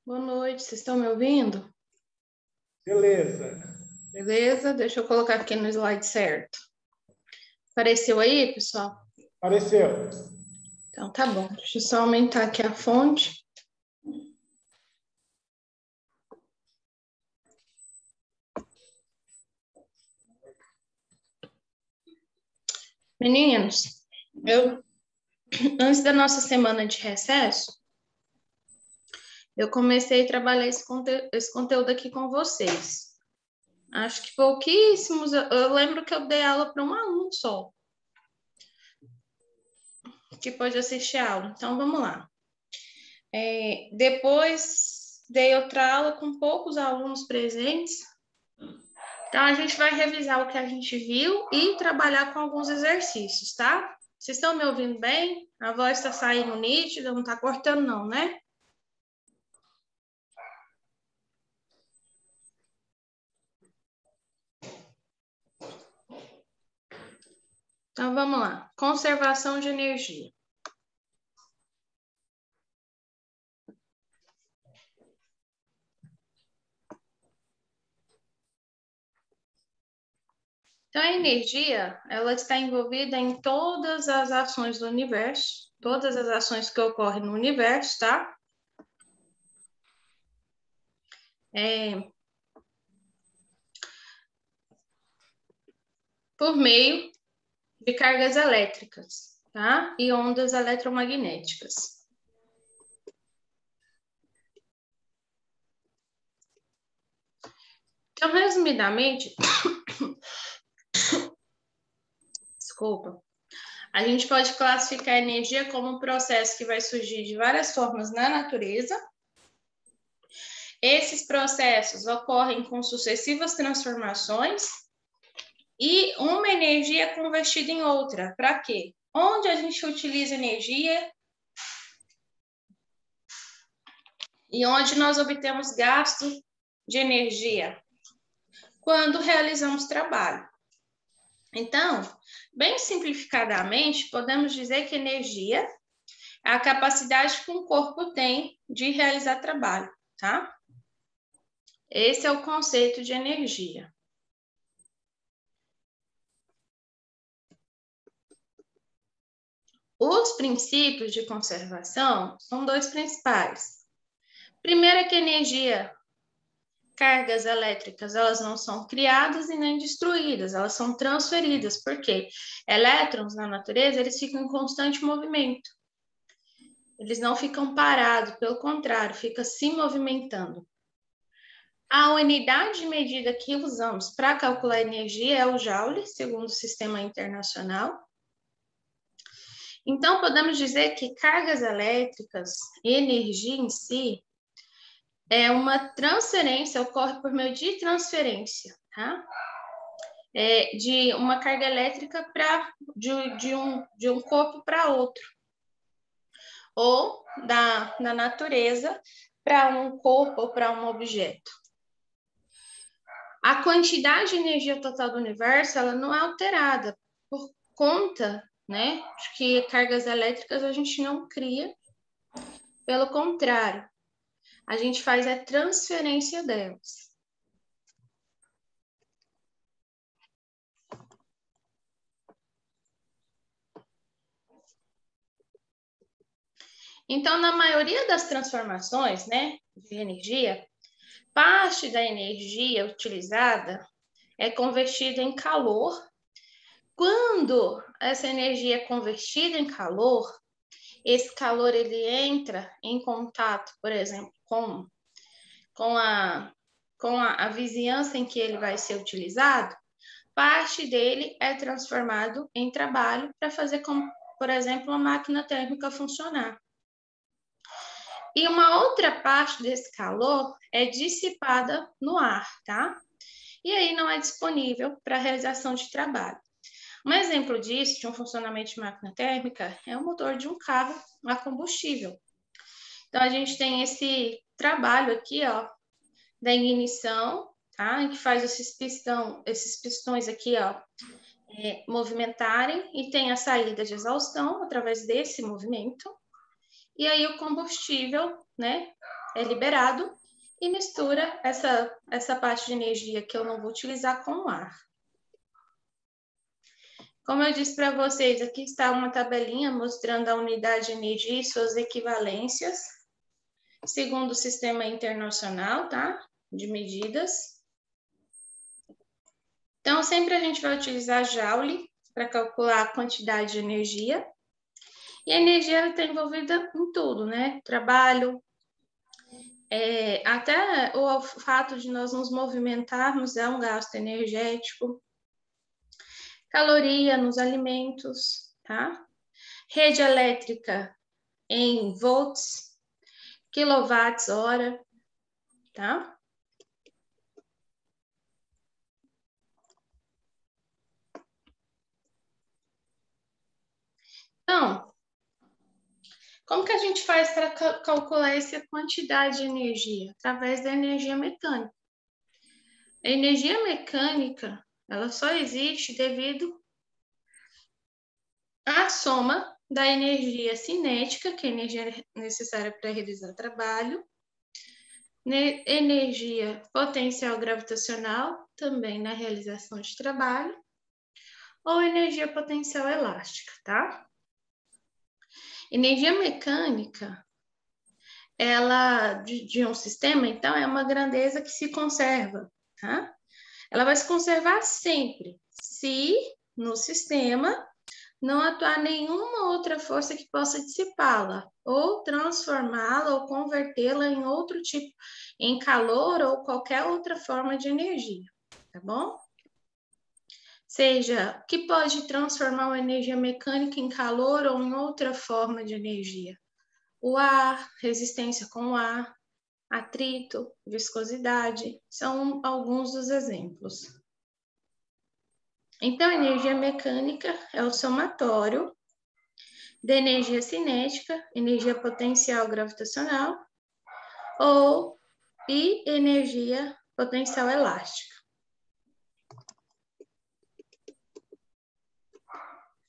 Boa noite, vocês estão me ouvindo? Beleza. Beleza, deixa eu colocar aqui no slide certo. Apareceu aí, pessoal? Apareceu. Então tá bom, deixa eu só aumentar aqui a fonte. Meninos, antes da nossa semana de recesso, eu comecei a trabalhar esse conteúdo aqui com vocês. Acho que pouquíssimos, eu lembro que eu dei aula para um aluno só, que pode assistir a aula. Então, vamos lá. Depois dei outra aula com poucos alunos presentes. Então, a gente vai revisar o que a gente viu e trabalhar com alguns exercícios, tá? Vocês estão me ouvindo bem? A voz está saindo nítida, não está cortando não, né? Então, vamos lá. Conservação de energia. Então, a energia, ela está envolvida em todas as ações do universo, todas as ações que ocorrem no universo, tá? Por meio de cargas elétricas, tá? E ondas eletromagnéticas. Então, resumidamente, desculpa, a gente pode classificar a energia como um processo que vai surgir de várias formas na natureza. Esses processos ocorrem com sucessivas transformações e uma energia é convertida em outra. Para quê? Onde a gente utiliza energia e onde nós obtemos gasto de energia? Quando realizamos trabalho. Então, bem simplificadamente, podemos dizer que energia é a capacidade que um corpo tem de realizar trabalho, tá? Esse é o conceito de energia. Os princípios de conservação são dois principais. Primeiro é que energia, cargas elétricas, elas não são criadas e nem destruídas, elas são transferidas, porque elétrons na natureza, eles ficam em constante movimento. Eles não ficam parados, pelo contrário, fica se movimentando. A unidade de medida que usamos para calcular energia é o Joule, segundo o Sistema Internacional. Então, podemos dizer que cargas elétricas, energia em si, é uma transferência, ocorre por meio de transferência, tá? De uma carga elétrica de um corpo para outro. Ou da natureza para um corpo ou para um objeto. A quantidade de energia total do universo, ela não é alterada por conta, né, de que cargas elétricas a gente não cria. Pelo contrário, a gente faz a transferência delas. Então, na maioria das transformações, né, de energia, parte da energia utilizada é convertida em calor. Quando essa energia é convertida em calor, esse calor ele entra em contato, por exemplo, com a vizinhança em que ele vai ser utilizado, parte dele é transformado em trabalho para fazer, como, por exemplo, uma máquina térmica funcionar. E uma outra parte desse calor é dissipada no ar, tá? E aí não é disponível para a realização de trabalho. Um exemplo disso, de um funcionamento de máquina térmica, é o motor de um carro a combustível. Então, a gente tem esse trabalho aqui, ó, da ignição, tá? Que faz esses pistões aqui, ó, movimentarem e tem a saída de exaustão através desse movimento. E aí o combustível, né, é liberado e mistura essa parte de energia que eu não vou utilizar com o ar. Como eu disse para vocês, aqui está uma tabelinha mostrando a unidade de energia e suas equivalências, segundo o Sistema Internacional, tá? De medidas. Então, sempre a gente vai utilizar Joule para calcular a quantidade de energia. E a energia está envolvida em tudo, né? Trabalho, até o fato de nós nos movimentarmos é um gasto energético. Caloria nos alimentos, tá? Rede elétrica em volts, quilowatts-hora, tá? Então, como que a gente faz para calcular essa quantidade de energia? Através da energia mecânica. A energia mecânica, ela só existe devido à soma da energia cinética, que é a energia necessária para realizar trabalho, energia potencial gravitacional, também na realização de trabalho, ou energia potencial elástica, tá? Energia mecânica, ela de um sistema, então, é uma grandeza que se conserva, tá? Ela vai se conservar sempre, se no sistema não atuar nenhuma outra força que possa dissipá-la, ou transformá-la, ou convertê-la em outro tipo, em calor ou qualquer outra forma de energia, tá bom? Seja, que pode transformar uma energia mecânica em calor ou em outra forma de energia. O ar, resistência com o ar, atrito, viscosidade, são alguns dos exemplos. Então, a energia mecânica é o somatório da energia cinética, energia potencial gravitacional e energia potencial elástica.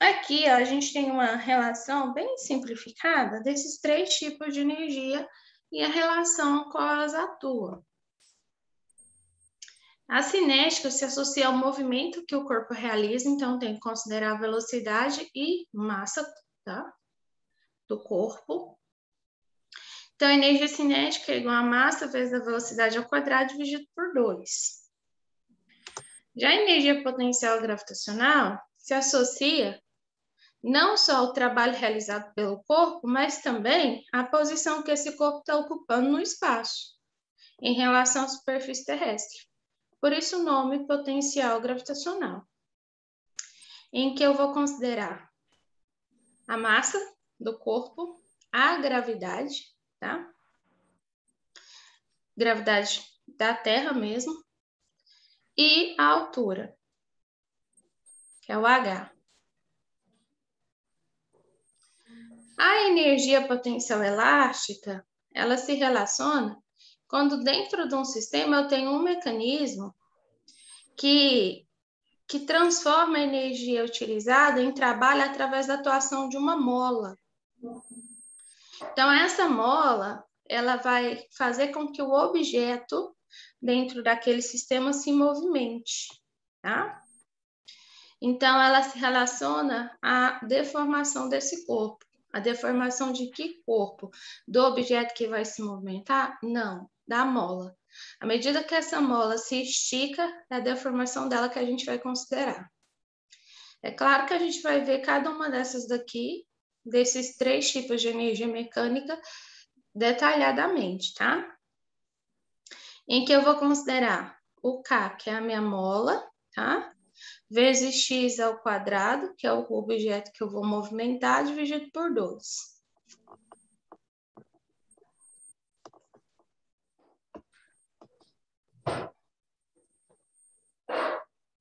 Aqui, ó, a gente tem uma relação bem simplificada desses três tipos de energia e a relação com qual elas atuam. A cinética se associa ao movimento que o corpo realiza, então tem que considerar a velocidade e massa, tá? Do corpo. Então, a energia cinética é igual a massa vezes a velocidade ao quadrado dividido por 2. Já a energia potencial gravitacional se associa não só ao trabalho realizado pelo corpo, mas também à posição que esse corpo está ocupando no espaço, em relação à superfície terrestre. Por isso o nome potencial gravitacional, em que eu vou considerar a massa do corpo, a gravidade, tá? Gravidade da Terra mesmo, e a altura, que é o H. A energia potencial elástica, ela se relaciona quando dentro de um sistema eu tenho um mecanismo que transforma a energia utilizada em trabalho através da atuação de uma mola. Então, essa mola, ela vai fazer com que o objeto dentro daquele sistema se movimente, tá? Então, ela se relaciona à deformação desse corpo. A deformação de que corpo? Do objeto que vai se movimentar? Não, da mola. À medida que essa mola se estica, é a deformação dela que a gente vai considerar. É claro que a gente vai ver cada uma dessas daqui, desses três tipos de energia mecânica, detalhadamente, tá? Em que eu vou considerar o K, que é a minha mola, tá? Vezes x ao quadrado, que é o objeto que eu vou movimentar, dividido por 2.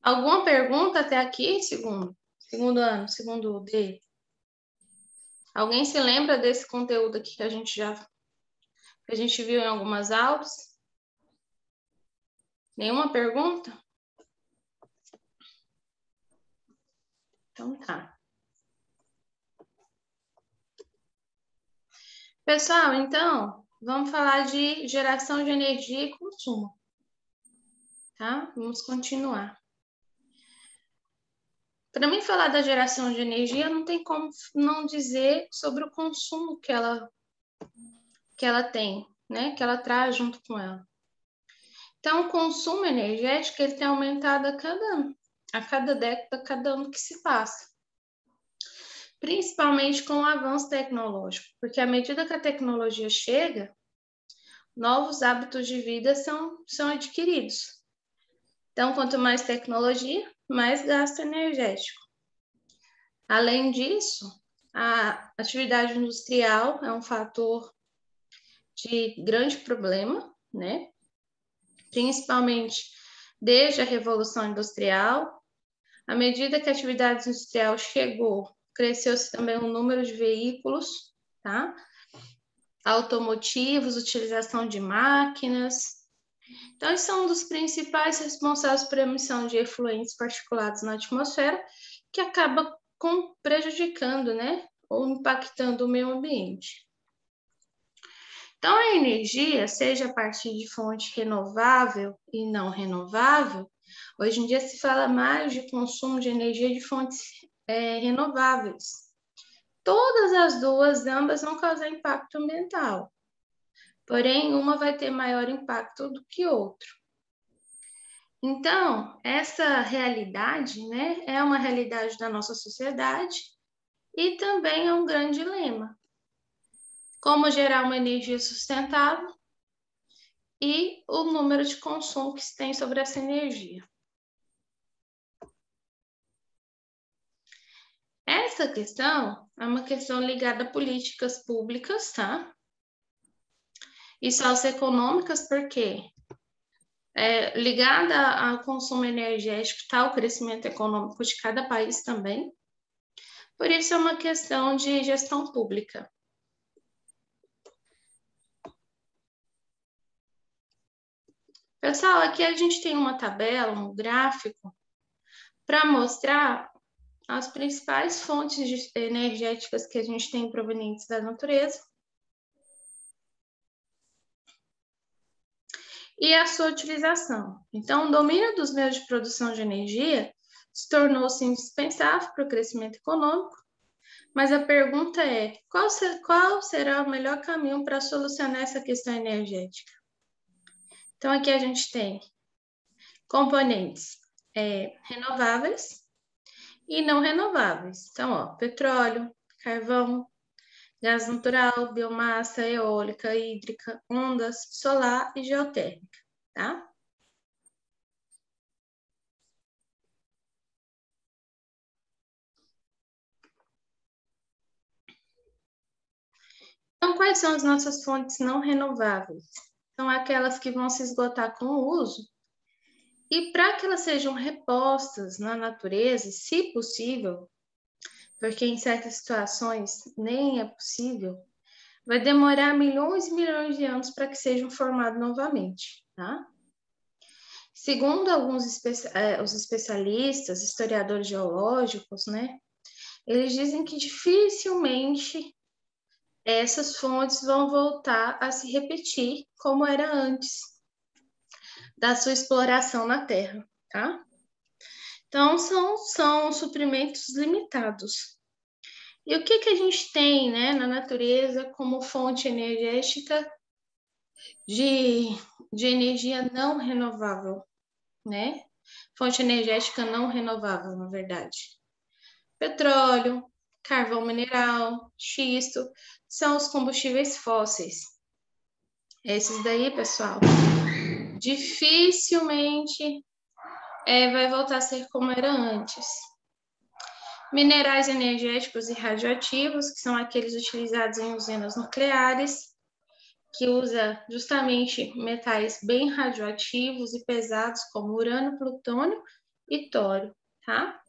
Alguma pergunta até aqui, segundo ano, segundo D? Alguém se lembra desse conteúdo aqui que a gente viu em algumas aulas? Nenhuma pergunta? Então tá. Pessoal, então, vamos falar de geração de energia e consumo, tá? Vamos continuar. Para mim falar da geração de energia, não tem como não dizer sobre o consumo que ela tem, né? Que ela traz junto com ela. Então, o consumo energético ele tem aumentado a cada ano, a cada década, a cada ano que se passa. Principalmente com o avanço tecnológico, porque à medida que a tecnologia chega, novos hábitos de vida são adquiridos. Então, quanto mais tecnologia, mais gasto energético. Além disso, a atividade industrial é um fator de grande problema, né? Principalmente desde a Revolução Industrial. À medida que a atividade industrial chegou, cresceu-se também o número de veículos, tá? Automotivos, utilização de máquinas. Então, isso são um dos principais responsáveis por emissão de efluentes particulados na atmosfera, que acaba prejudicando, né? Ou impactando o meio ambiente. Então, a energia, seja a partir de fonte renovável e não renovável, hoje em dia se fala mais de consumo de energia de fontes renováveis. Todas as duas, ambas vão causar impacto ambiental, porém, uma vai ter maior impacto do que outra. Então, essa realidade, né, é uma realidade da nossa sociedade e também é um grande dilema. Como gerar uma energia sustentável e o número de consumo que se tem sobre essa energia. Essa questão é uma questão ligada a políticas públicas, tá? E socioeconômicas, porque ligada ao consumo energético está o crescimento econômico de cada país também. Por isso é uma questão de gestão pública. Pessoal, aqui a gente tem uma tabela, um gráfico, para mostrar as principais fontes energéticas que a gente tem provenientes da natureza e a sua utilização. Então, o domínio dos meios de produção de energia se tornou-se indispensável para o crescimento econômico, mas a pergunta é, qual será o melhor caminho para solucionar essa questão energética? Então, aqui a gente tem componentes renováveis e não renováveis. Então, ó, petróleo, carvão, gás natural, biomassa, eólica, hídrica, ondas, solar e geotérmica, tá? Então, quais são as nossas fontes não renováveis? São aquelas que vão se esgotar com o uso. E para que elas sejam repostas na natureza, se possível, porque em certas situações nem é possível, vai demorar milhões e milhões de anos para que sejam formados novamente, tá? Segundo alguns os especialistas, historiadores geológicos, né, eles dizem que dificilmente essas fontes vão voltar a se repetir como era antes da sua exploração na Terra, tá? Então, são suprimentos limitados. E o que a gente tem, né, na natureza como fonte energética de energia não renovável, né? Fonte energética não renovável, na verdade. Petróleo, carvão mineral, xisto, são os combustíveis fósseis. Esses daí, pessoal, dificilmente vai voltar a ser como era antes. Minerais energéticos e radioativos, que são aqueles utilizados em usinas nucleares, que usa justamente metais bem radioativos e pesados, como urânio, plutônio e tório, tá?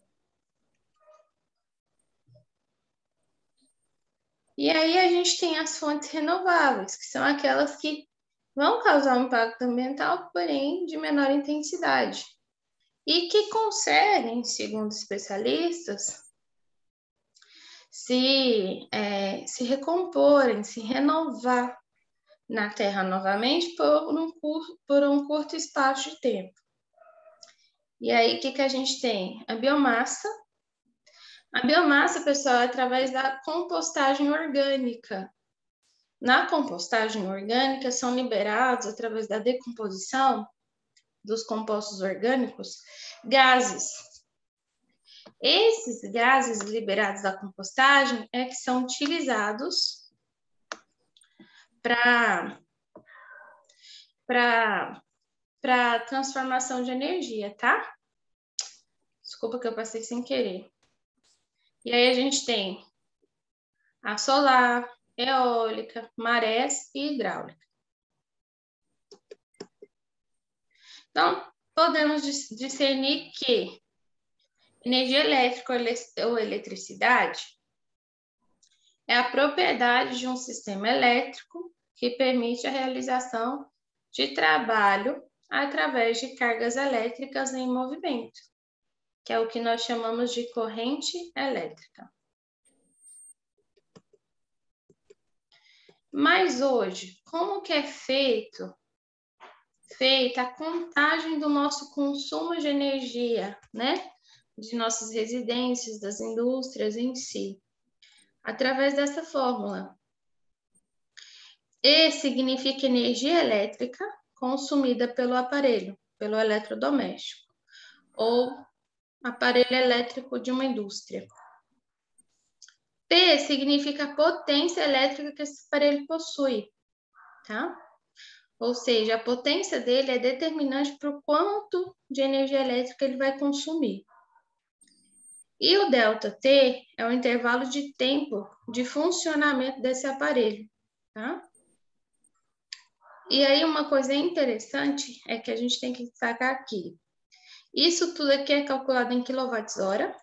E aí a gente tem as fontes renováveis, que são aquelas que vão causar um impacto ambiental, porém de menor intensidade. E que conseguem, segundo especialistas, se recomporem, se renovar na Terra novamente por um curto espaço de tempo. E aí, o que a gente tem? A biomassa. A biomassa, pessoal, é através da compostagem orgânica. Na compostagem orgânica, são liberados, através da decomposição dos compostos orgânicos, gases. Esses gases liberados da compostagem é que são utilizados para transformação de energia, tá? Desculpa que eu passei sem querer. E aí a gente tem a solar, eólica, marés e hidráulica. Então, podemos discernir que energia elétrica ou eletricidade é a propriedade de um sistema elétrico que permite a realização de trabalho através de cargas elétricas em movimento, que é o que nós chamamos de corrente elétrica. Mas hoje, como que é feita a contagem do nosso consumo de energia, né? De nossas residências, das indústrias em si, através dessa fórmula. E significa energia elétrica consumida pelo aparelho, pelo eletrodoméstico, ou aparelho elétrico de uma indústria. P significa a potência elétrica que esse aparelho possui, tá? Ou seja, a potência dele é determinante para o quanto de energia elétrica ele vai consumir. E o ΔT é o intervalo de tempo de funcionamento desse aparelho, tá? E aí uma coisa interessante é que a gente tem que destacar aqui. Isso tudo aqui é calculado em kWh.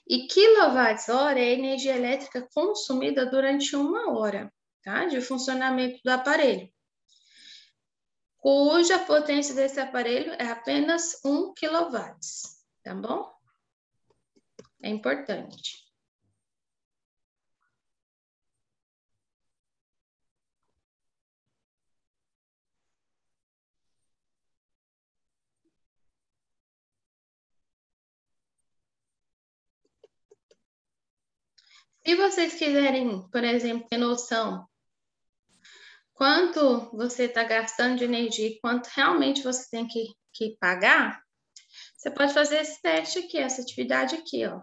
E kWh é a energia elétrica consumida durante 1 hora, tá? De funcionamento do aparelho, cuja potência desse aparelho é apenas 1 kW, tá bom? É importante. Se vocês quiserem, por exemplo, ter noção quanto você está gastando de energia e quanto realmente você tem que pagar, você pode fazer esse teste aqui, essa atividade aqui, ó.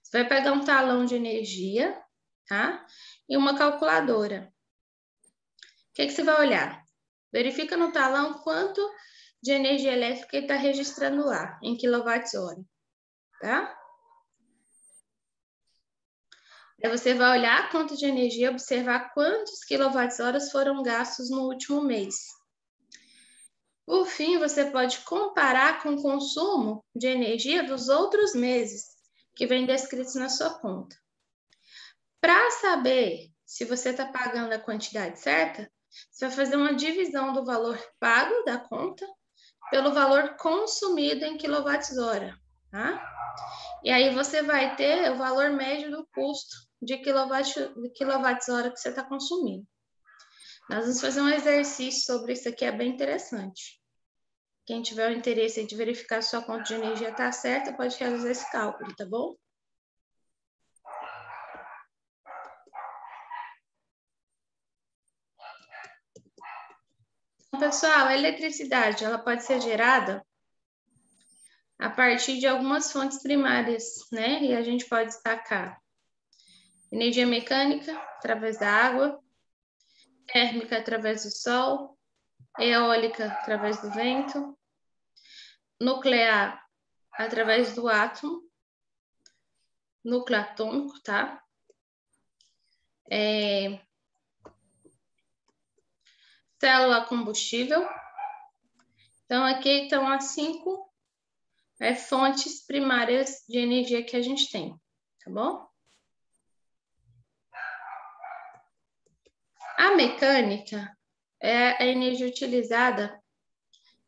Você vai pegar um talão de energia, tá? E uma calculadora. O que você vai olhar? Verifica no talão quanto de energia elétrica ele está registrando lá, em kWh, tá? Aí você vai olhar a conta de energia, observar quantos kWh foram gastos no último mês. Por fim, você pode comparar com o consumo de energia dos outros meses que vem descritos na sua conta. Para saber se você está pagando a quantidade certa, você vai fazer uma divisão do valor pago da conta pelo valor consumido em kWh, tá? E aí você vai ter o valor médio do custo de kWh que você está consumindo. Nós vamos fazer um exercício sobre isso aqui, é bem interessante. Quem tiver o interesse de verificar se sua conta de energia está certa, pode realizar esse cálculo, tá bom? Então, pessoal, a eletricidade ela pode ser gerada a partir de algumas fontes primárias, né? E a gente pode destacar energia mecânica, através da água, térmica, através do sol, eólica, através do vento, nuclear, através do átomo, núcleo atômico, tá? Célula combustível. Então, aqui estão as 5 fontes primárias de energia que a gente tem, tá bom? A mecânica é a energia utilizada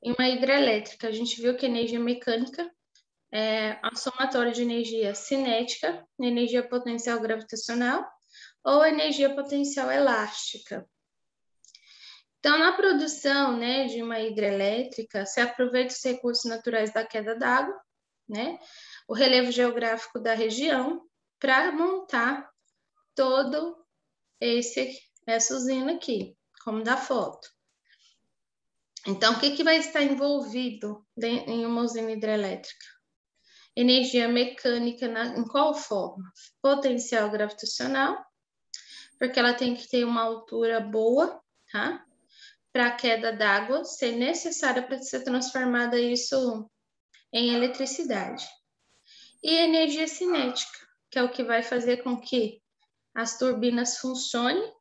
em uma hidrelétrica. A gente viu que a energia mecânica é a somatória de energia cinética, energia potencial gravitacional, ou energia potencial elástica. Então, na produção, né, de uma hidrelétrica, se aproveita os recursos naturais da queda d'água, né, o relevo geográfico da região, para montar todo essa usina aqui, como da foto. Então, o que vai estar envolvido em uma usina hidrelétrica? Energia mecânica em qual forma? Potencial gravitacional, porque ela tem que ter uma altura boa, tá? Para a queda d'água ser necessária para ser transformada isso em eletricidade. E energia cinética, que é o que vai fazer com que as turbinas funcionem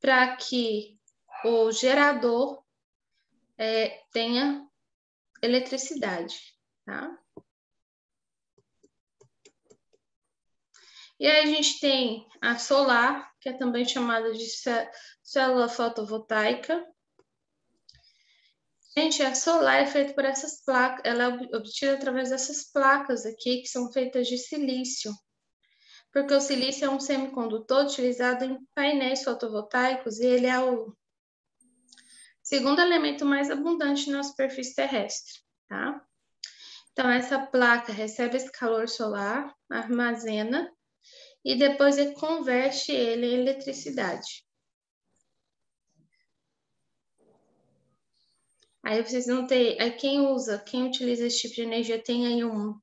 para que o gerador tenha eletricidade, tá? E aí a gente tem a solar, que é também chamada de célula fotovoltaica. Gente, a solar é feita por essas placas, ela é obtida através dessas placas aqui, que são feitas de silício. Porque o silício é um semicondutor utilizado em painéis fotovoltaicos e ele é o segundo elemento mais abundante na superfície terrestre, tá? Então, essa placa recebe esse calor solar, armazena e depois ele converte ele em eletricidade. Aí vocês vão ter, aí quem utiliza esse tipo de energia tem aí um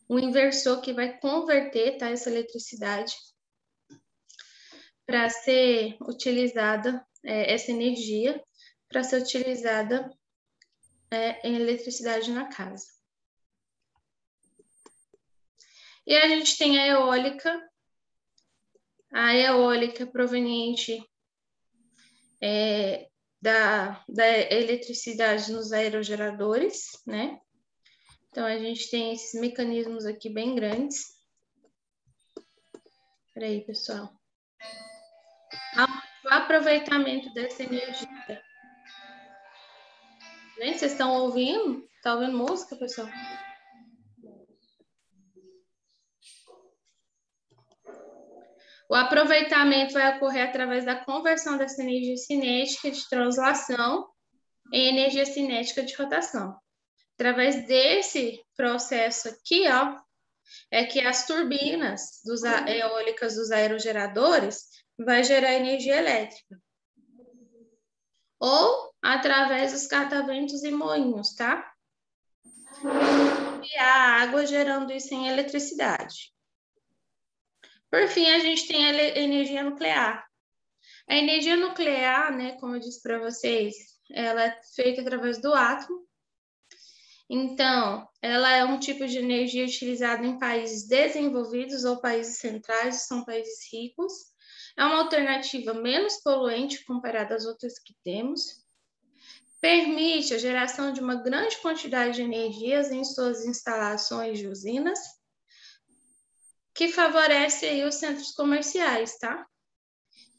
inversor que vai converter, tá, essa eletricidade para ser utilizada, essa energia para ser utilizada em eletricidade na casa. E a gente tem a eólica proveniente da eletricidade nos aerogeradores, né? Então, a gente tem esses mecanismos aqui bem grandes. Espera aí, pessoal. O aproveitamento dessa energia. Gente, vocês estão ouvindo? Tá ouvindo música, pessoal? O aproveitamento vai ocorrer através da conversão dessa energia cinética de translação em energia cinética de rotação. Através desse processo aqui, ó, é que as turbinas eólicas dos aerogeradores vai gerar energia elétrica. Ou através dos cataventos e moinhos, tá? E a água gerando isso em eletricidade. Por fim, a gente tem a energia nuclear. A energia nuclear, né, como eu disse para vocês, ela é feita através do átomo. Então, ela é um tipo de energia utilizada em países desenvolvidos ou países centrais, são países ricos. É uma alternativa menos poluente comparada às outras que temos. Permite a geração de uma grande quantidade de energias em suas instalações de usinas, que favorece aí os centros comerciais, tá?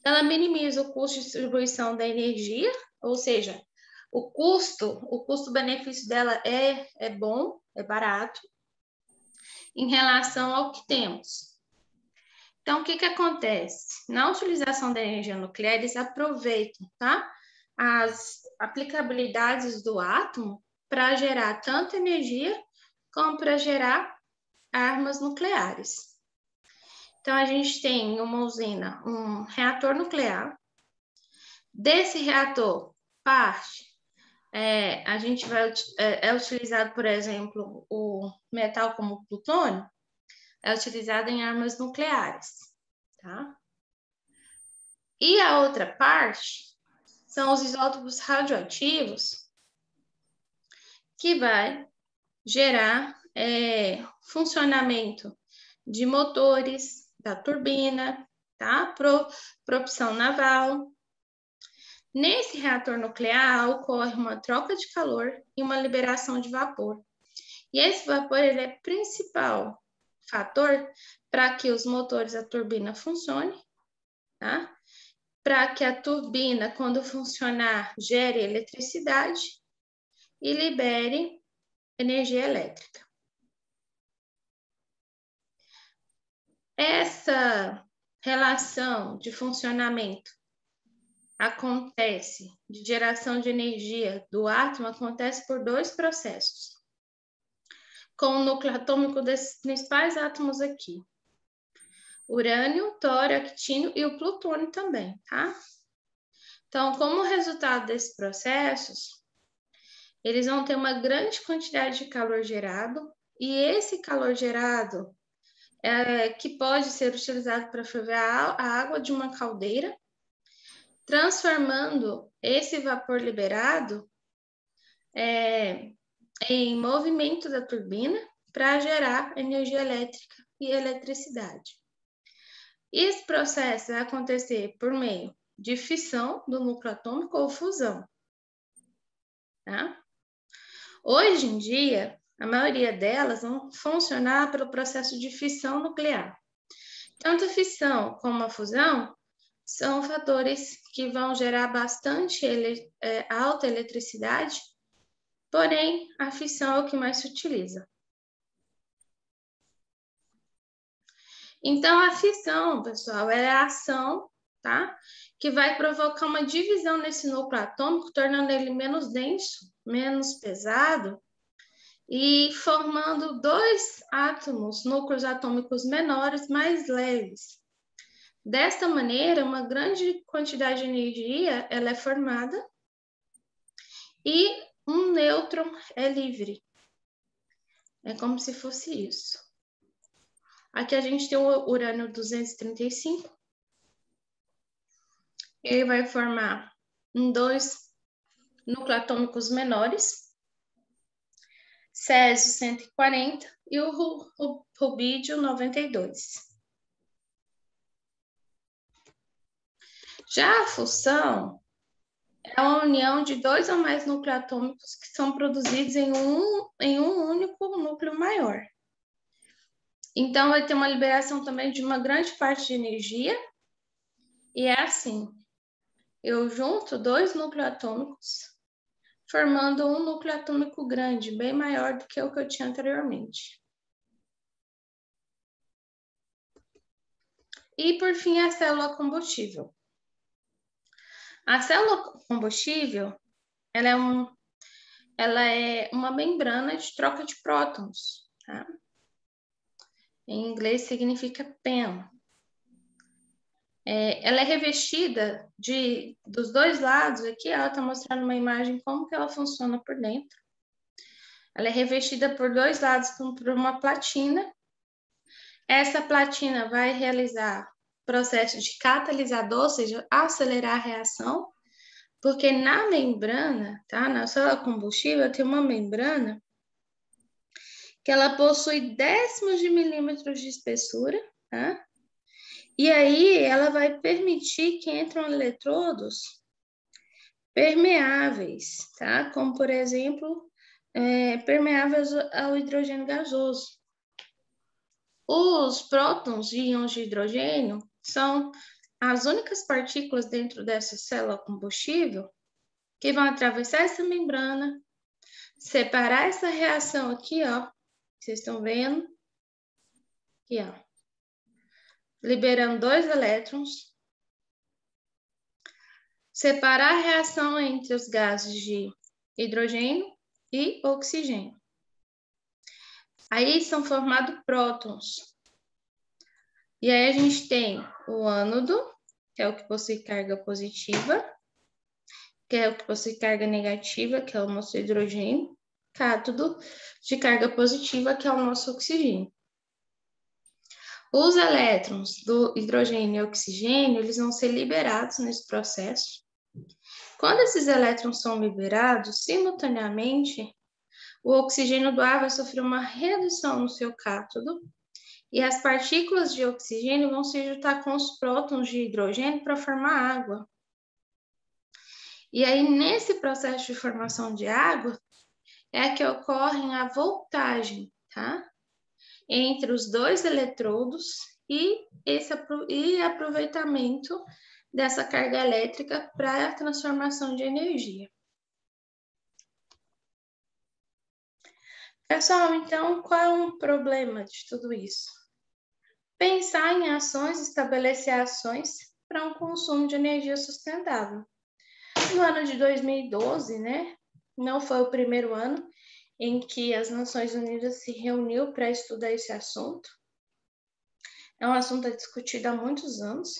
Ela minimiza o custo de distribuição da energia, ou seja, o custo-benefício dela é bom, é barato, em relação ao que temos. Então, o que acontece? Na utilização da energia nuclear, eles aproveitam, tá, as aplicabilidades do átomo para gerar tanto energia como para gerar armas nucleares. Então, a gente tem uma usina, um reator nuclear. Desse reator, parte, a gente é utilizado, por exemplo, o metal como o plutônio, é utilizado em armas nucleares, tá? E a outra parte são os isótopos radioativos, que vai gerar funcionamento de motores, da turbina, tá? Propulsão naval. Nesse reator nuclear, ocorre uma troca de calor e uma liberação de vapor. E esse vapor ele é principal fator para que os motores da turbina funcionem, tá? Para que a turbina, quando funcionar, gere eletricidade e libere energia elétrica. Essa relação de funcionamento acontece, de geração de energia do átomo, acontece por dois processos. Com o núcleo atômico desses principais átomos aqui. Urânio, tório, actínio e o plutônio também, tá? Então, como resultado desses processos, eles vão ter uma grande quantidade de calor gerado, e esse calor gerado que pode ser utilizado para ferver a água de uma caldeira, transformando esse vapor liberado em movimento da turbina para gerar energia elétrica e eletricidade. Esse processo vai acontecer por meio de fissão do núcleo atômico ou fusão. Tá? Hoje em dia, a maioria delas vão funcionar pelo processo de fissão nuclear. Tanto a fissão como a fusão são fatores que vão gerar bastante alta eletricidade, porém, a fissão é o que mais se utiliza. Então, a fissão, pessoal, é a ação, tá? Que vai provocar uma divisão nesse núcleo atômico, tornando ele menos denso, menos pesado, e formando dois átomos, núcleos atômicos menores, mais leves. Desta maneira, uma grande quantidade de energia ela é formada e um nêutron é livre. É como se fosse isso. Aqui a gente tem o urânio 235. Ele vai formar dois núcleos atômicos menores, césio 140 e o rubídio 92. Já a fusão é a união de dois ou mais núcleos atômicos que são produzidos em um único núcleo maior. Então, vai ter uma liberação também de uma grande parte de energia, e é assim, eu junto dois núcleos atômicos, formando um núcleo atômico grande, bem maior do que o que eu tinha anteriormente. E, por fim, a célula combustível. A célula combustível, ela é uma membrana de troca de prótons, tá? Em inglês significa PEM. Ela é revestida dos dois lados, aqui ela está mostrando uma imagem como que ela funciona por dentro. Ela é revestida por dois lados por uma platina. Essa platina vai realizar processo de catalisador, ou seja, acelerar a reação, porque na membrana, tá? Na célula combustível tem uma membrana que ela possui décimos de milímetros de espessura, tá? E aí ela vai permitir que entram eletrodos permeáveis, tá? Como, por exemplo, permeáveis ao hidrogênio gasoso. Os prótons e íons de hidrogênio são as únicas partículas dentro dessa célula combustível que vão atravessar essa membrana, separar essa reação aqui, ó, vocês estão vendo? Aqui, ó. Liberando dois elétrons, separar a reação entre os gases de hidrogênio e oxigênio. Aí são formados prótons. E aí a gente tem o ânodo, que é o que possui carga positiva, que é o que possui carga negativa, que é o nosso hidrogênio, cátodo de carga positiva, que é o nosso oxigênio. Os elétrons do hidrogênio e oxigênio, eles vão ser liberados nesse processo. Quando esses elétrons são liberados, simultaneamente, o oxigênio do ar vai sofrer uma redução no seu cátodo e as partículas de oxigênio vão se juntar com os prótons de hidrogênio para formar água. E aí, nesse processo de formação de água, é que ocorre a voltagem, tá? Entre os dois eletrodos e aproveitamento dessa carga elétrica para a transformação de energia. Pessoal, então, qual é o problema de tudo isso? Pense pensar em ações, estabelecer ações para um consumo de energia sustentável. No ano de 2012, né, não foi o primeiro ano em que as Nações Unidas se reuniu para estudar esse assunto. É um assunto discutido há muitos anos.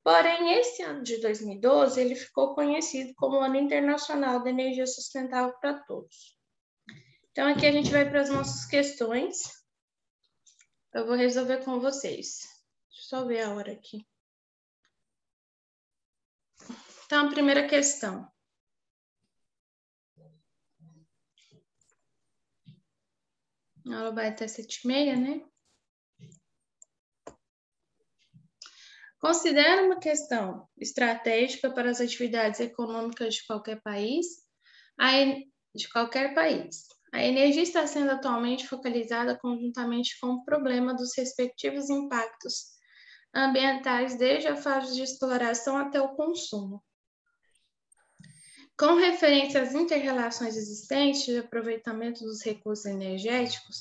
Porém, esse ano de 2012, ele ficou conhecido como o Ano Internacional da Energia Sustentável para Todos. Então, aqui a gente vai para as nossas questões. Eu vou resolver com vocês. Deixa eu só ver a hora aqui. Então, a primeira questão. A aula vai até 7h30, né? Considera uma questão estratégica para as atividades econômicas de qualquer país. A energia está sendo atualmente focalizada conjuntamente com o problema dos respectivos impactos ambientais, desde a fase de exploração até o consumo. Com referência às inter-relações existentes de aproveitamento dos recursos energéticos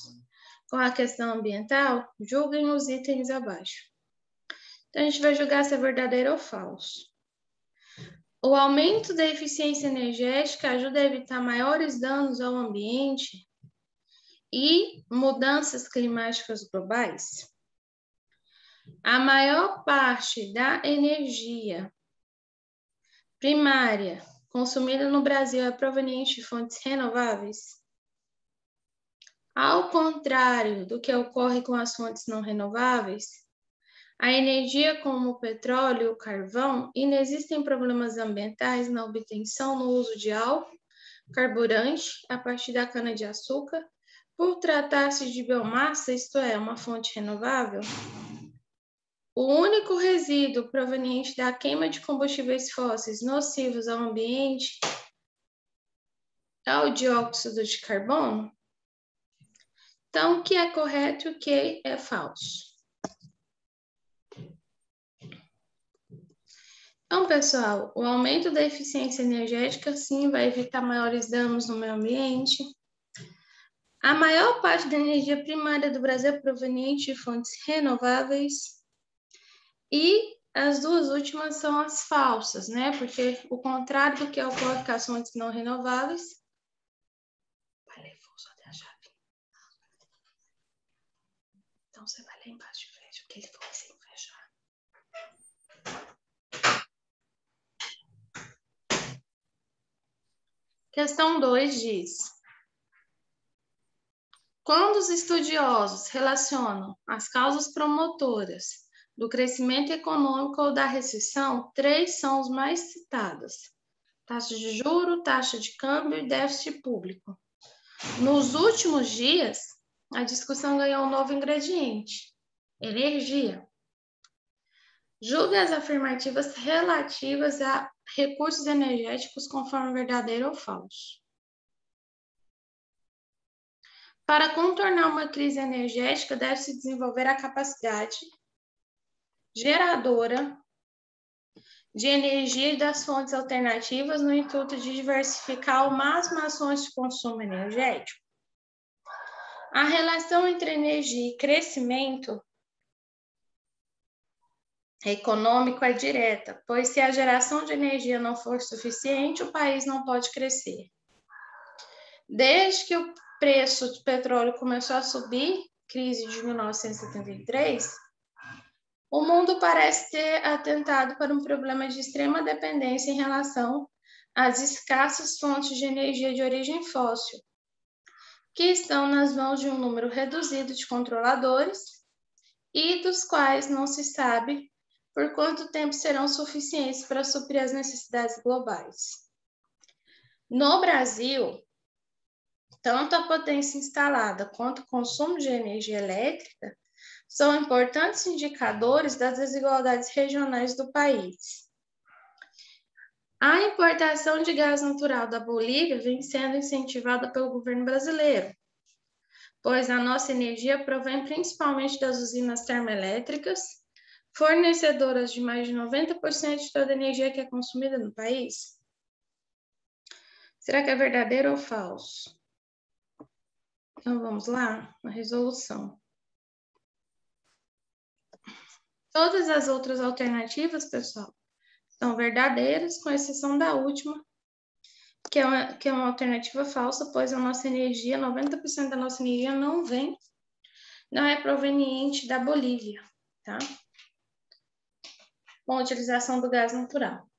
com a questão ambiental, julguem os itens abaixo. Então, a gente vai julgar se é verdadeiro ou falso. O aumento da eficiência energética ajuda a evitar maiores danos ao ambiente e mudanças climáticas globais. A maior parte da energia primária consumida no Brasil é proveniente de fontes renováveis. Ao contrário do que ocorre com as fontes não renováveis, a energia como o petróleo e o carvão, inexistem problemas ambientais na obtenção no uso de álcool, carburante, a partir da cana-de-açúcar, por tratar-se de biomassa, isto é, uma fonte renovável. O único resíduo proveniente da queima de combustíveis fósseis nocivos ao ambiente é o dióxido de carbono. Então, o que é correto e o que é falso? Então, pessoal, o aumento da eficiência energética, sim, vai evitar maiores danos no meio ambiente. A maior parte da energia primária do Brasil é proveniente de fontes renováveis. E as duas últimas são as falsas, né? Porque o contrário do que ocorre com as fontes não renováveis. Então, você vai lá embaixo e fecha, porque ele foi sem fechar. Questão 2 diz: quando os estudiosos relacionam as causas promotoras do crescimento econômico ou da recessão, 3 são os mais citadas: taxa de juros, taxa de câmbio e déficit público. Nos últimos dias, a discussão ganhou um novo ingrediente: energia. Julgue as afirmativas relativas a recursos energéticos conforme verdadeiro ou falso. Para contornar uma crise energética, deve-se desenvolver a capacidade geradora de energia e das fontes alternativas no intuito de diversificar ao máximo as fontes de consumo energético. A relação entre energia e crescimento econômico é direta, pois se a geração de energia não for suficiente, o país não pode crescer. Desde que o preço do petróleo começou a subir, crise de 1973, o mundo parece ter atentado para um problema de extrema dependência em relação às escassas fontes de energia de origem fóssil, que estão nas mãos de um número reduzido de controladores e dos quais não se sabe por quanto tempo serão suficientes para suprir as necessidades globais. No Brasil, tanto a potência instalada quanto o consumo de energia elétrica são importantes indicadores das desigualdades regionais do país. A importação de gás natural da Bolívia vem sendo incentivada pelo governo brasileiro, pois a nossa energia provém principalmente das usinas termoelétricas, fornecedoras de mais de 90% de toda a energia que é consumida no país. Será que é verdadeiro ou falso? Então, vamos lá na resolução. Todas as outras alternativas, pessoal, são verdadeiras, com exceção da última, que é uma alternativa falsa, pois a nossa energia, 90% da nossa energia não é proveniente da Bolívia, tá? Com a utilização do gás natural.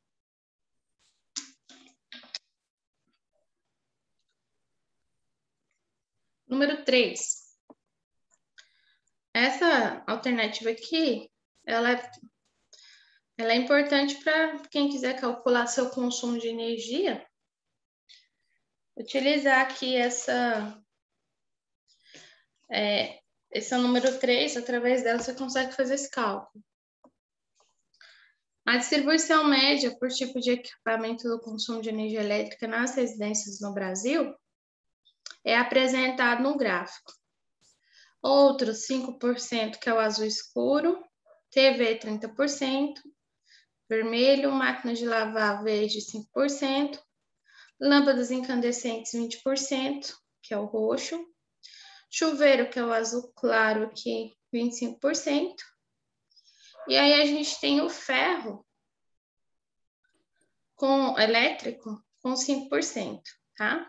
Número 3. Essa alternativa aqui, ela é importante para quem quiser calcular seu consumo de energia, utilizar aqui esse número 3, através dela você consegue fazer esse cálculo. A distribuição média por tipo de equipamento do consumo de energia elétrica nas residências no Brasil é apresentado no gráfico. Outro 5%, que é o azul escuro, TV 30%, vermelho, máquina de lavar verde 5%, lâmpadas incandescentes 20%, que é o roxo, chuveiro, que é o azul claro aqui, 25%, e aí a gente tem o ferro elétrico com 5%, tá?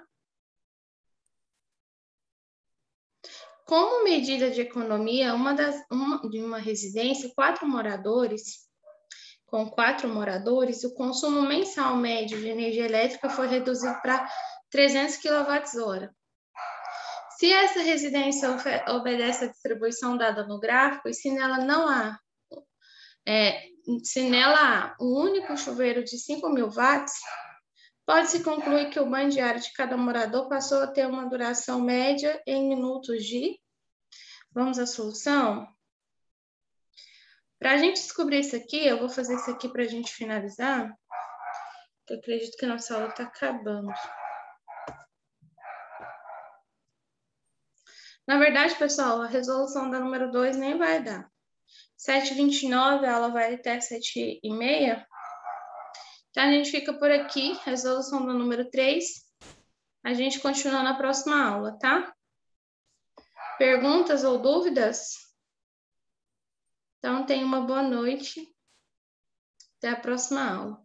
Como medida de economia, de uma residência, com 4 moradores, o consumo mensal médio de energia elétrica foi reduzido para 300 kWh. Se essa residência obedece à distribuição dada no gráfico, e se nela há um único chuveiro de 5.000 watts, pode-se concluir que o banho diário de cada morador passou a ter uma duração média em minutos de... Vamos à solução? Para a gente descobrir isso aqui, eu vou fazer isso aqui para a gente finalizar, que eu acredito que nossa aula está acabando. Na verdade, pessoal, a resolução da número 2 nem vai dar. 7h29, a aula vai até 7h30. Então, a gente fica por aqui, resolução do número 3. A gente continua na próxima aula, tá? Perguntas ou dúvidas? Então, tenha uma boa noite. Até a próxima aula.